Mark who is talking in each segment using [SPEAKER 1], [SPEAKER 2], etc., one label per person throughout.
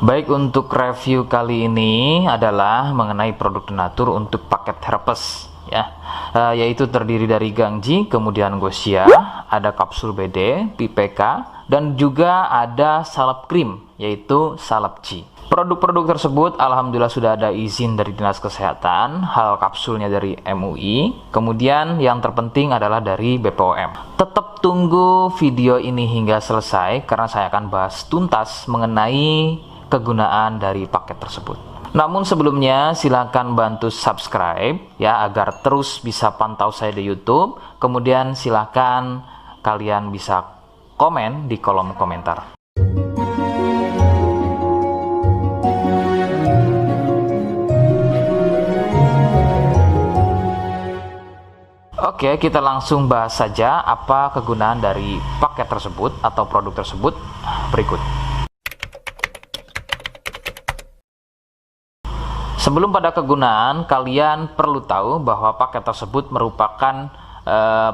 [SPEAKER 1] Baik, untuk review kali ini adalah mengenai produk Denatur untuk paket herpes ya, yaitu terdiri dari Gangji, kemudian Gosia, ada kapsul BD, PPK, dan juga ada salep krim yaitu Salepci. Produk-produk tersebut alhamdulillah sudah ada izin dari Dinas Kesehatan, hal kapsulnya dari MUI, kemudian yang terpenting adalah dari BPOM. Tetap tunggu video ini hingga selesai karena saya akan bahas tuntas mengenai kegunaan dari paket tersebut. Namun sebelumnya silahkan bantu subscribe ya agar terus bisa pantau saya di YouTube. Kemudian silahkan kalian bisa komen di kolom komentar. Oke, kita langsung bahas saja apa kegunaan dari paket tersebut atau produk tersebut berikut. Sebelum pada kegunaan, kalian perlu tahu bahwa paket tersebut merupakan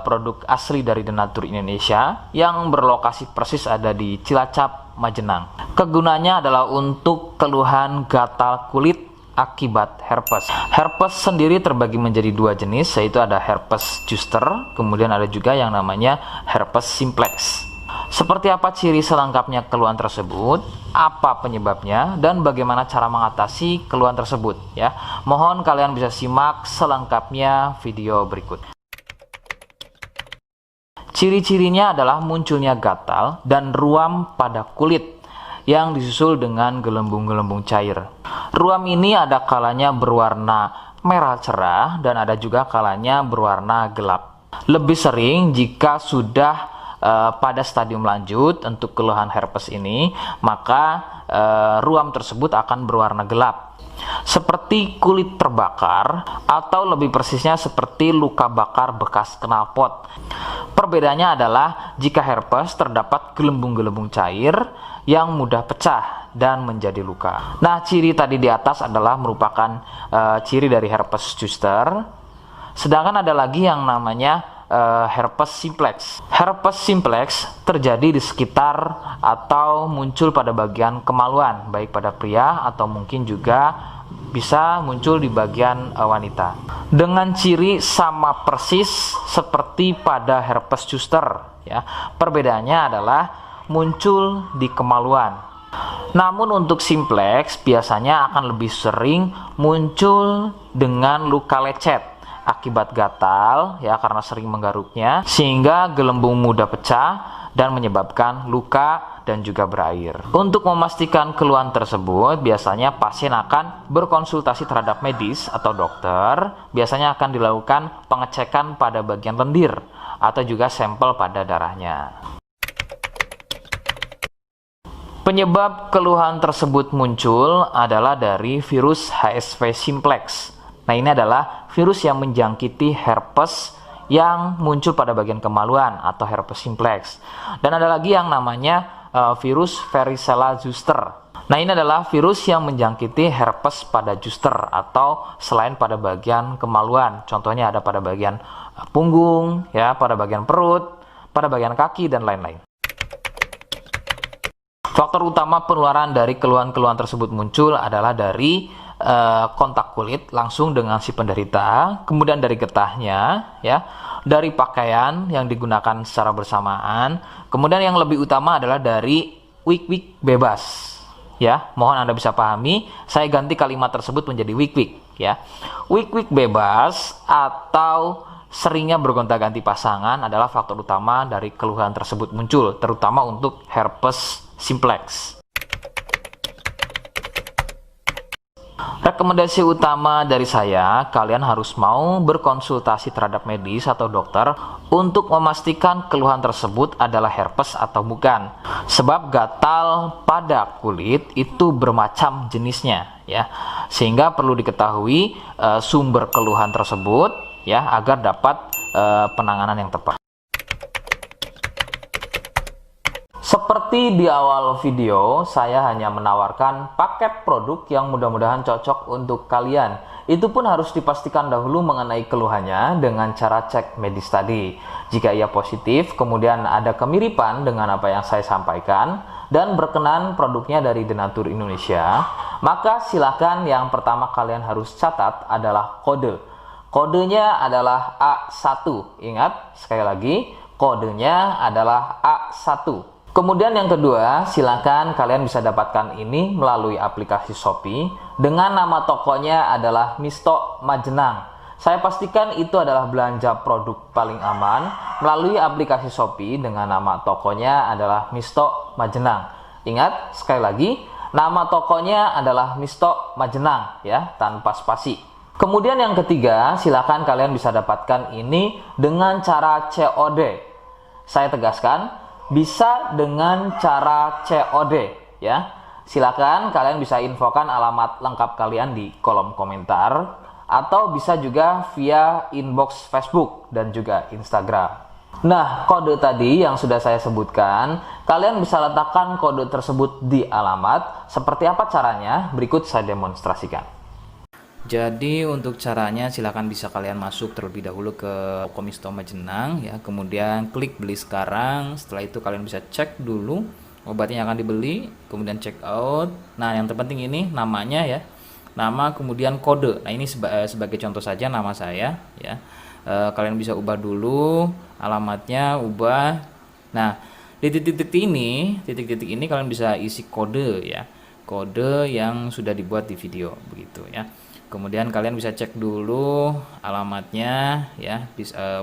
[SPEAKER 1] produk asli dari Denatur Indonesia yang berlokasi persis ada di Cilacap, Majenang. Kegunaannya adalah untuk keluhan gatal kulit akibat herpes. Herpes sendiri terbagi menjadi dua jenis, yaitu ada herpes zoster, kemudian ada juga yang namanya herpes simplex. Seperti apa ciri selengkapnya keluhan tersebut, apa penyebabnya, dan bagaimana cara mengatasi keluhan tersebut ya. Mohon kalian bisa simak selengkapnya video berikut. Ciri-cirinya adalah munculnya gatal dan ruam pada kulit yang disusul dengan gelembung-gelembung cair. Ruam ini ada kalanya berwarna merah cerah dan ada juga kalanya berwarna gelap. Lebih sering jika sudah pada stadium lanjut untuk keluhan herpes ini, maka ruam tersebut akan berwarna gelap, seperti kulit terbakar atau lebih persisnya seperti luka bakar bekas knalpot. Perbedaannya adalah jika herpes terdapat gelembung-gelembung cair yang mudah pecah dan menjadi luka. Nah, ciri tadi di atas adalah merupakan ciri dari herpes zoster. Sedangkan ada lagi yang namanya herpes simplex. Herpes simplex terjadi di sekitar atau muncul pada bagian kemaluan, baik pada pria atau mungkin juga bisa muncul di bagian wanita. Dengan ciri sama persis seperti pada herpes zoster ya. Perbedaannya adalah muncul di kemaluan. Namun untuk simplex biasanya akan lebih sering muncul dengan luka lecet akibat gatal ya, karena sering menggaruknya sehingga gelembung mudah pecah dan menyebabkan luka dan juga berair. Untuk memastikan keluhan tersebut biasanya pasien akan berkonsultasi terhadap medis atau dokter. Biasanya akan dilakukan pengecekan pada bagian lendir atau juga sampel pada darahnya. Penyebab keluhan tersebut muncul adalah dari virus HSV simplex. Nah, ini adalah virus yang menjangkiti herpes yang muncul pada bagian kemaluan atau herpes simplex. Dan ada lagi yang namanya virus varicella zoster. Nah, ini adalah virus yang menjangkiti herpes pada zoster atau selain pada bagian kemaluan. Contohnya ada pada bagian punggung, ya, pada bagian perut, pada bagian kaki dan lain-lain. Faktor utama penularan dari keluhan-keluhan tersebut muncul adalah dari kontak kulit langsung dengan si penderita, kemudian dari getahnya, ya, dari pakaian yang digunakan secara bersamaan, kemudian yang lebih utama adalah dari wik-wik bebas. Ya, mohon Anda bisa pahami, saya ganti kalimat tersebut menjadi wik-wik. Ya, wik-wik bebas atau seringnya bergonta-ganti pasangan adalah faktor utama dari keluhan tersebut muncul, terutama untuk herpes simplex. Rekomendasi utama dari saya, kalian harus mau berkonsultasi terhadap medis atau dokter untuk memastikan keluhan tersebut adalah herpes atau bukan. Sebab gatal pada kulit itu bermacam jenisnya, ya. Sehingga perlu diketahui sumber keluhan tersebut, ya, agar dapat penanganan yang tepat. Seperti di awal video, saya hanya menawarkan paket produk yang mudah-mudahan cocok untuk kalian. Itu pun harus dipastikan dahulu mengenai keluhannya dengan cara cek medis tadi. Jika ia positif, kemudian ada kemiripan dengan apa yang saya sampaikan, dan berkenan produknya dari Denatur Indonesia, maka silakan yang pertama kalian harus catat adalah kode. Kodenya adalah A1. Ingat, sekali lagi, kodenya adalah A1. Kemudian yang kedua, silakan kalian bisa dapatkan ini melalui aplikasi Shopee dengan nama tokonya adalah Misto Majenang. Saya pastikan itu adalah belanja produk paling aman melalui aplikasi Shopee dengan nama tokonya adalah Misto Majenang. Ingat, sekali lagi, nama tokonya adalah Misto Majenang ya, tanpa spasi. Kemudian yang ketiga, silakan kalian bisa dapatkan ini dengan cara COD. Saya tegaskan, bisa dengan cara COD ya. Silakan kalian bisa infokan alamat lengkap kalian di kolom komentar atau bisa juga via inbox Facebook dan juga Instagram. Nah, kode tadi yang sudah saya sebutkan, kalian bisa letakkan kode tersebut di alamat. Seperti apa caranya? Berikut saya demonstrasikan. Jadi untuk caranya silakan bisa kalian masuk terlebih dahulu ke toko Misto Majenang ya, kemudian klik beli sekarang. Setelah itu kalian bisa cek dulu obatnya yang akan dibeli, kemudian check out. Nah, yang terpenting ini namanya ya, nama kemudian kode. Nah, ini sebagai contoh saja nama saya ya. Kalian bisa ubah dulu alamatnya, ubah. Nah, di titik-titik ini kalian bisa isi kode ya, kode yang sudah dibuat di video begitu ya. Kemudian kalian bisa cek dulu alamatnya ya,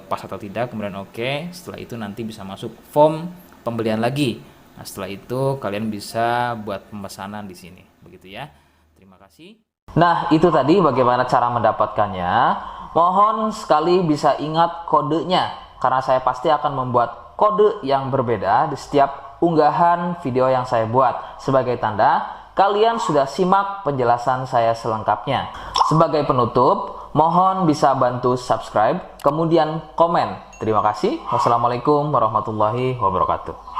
[SPEAKER 1] pas atau tidak, kemudian oke. Setelah itu nanti bisa masuk form pembelian lagi. Nah, setelah itu kalian bisa buat pemesanan di sini begitu ya. Terima kasih. Nah, itu tadi bagaimana cara mendapatkannya. Mohon sekali bisa ingat kodenya, karena saya pasti akan membuat kode yang berbeda di setiap unggahan video yang saya buat sebagai tanda kalian sudah simak penjelasan saya selengkapnya. Sebagai penutup, mohon bisa bantu subscribe, kemudian komen. Terima kasih. Wassalamualaikum warahmatullahi wabarakatuh.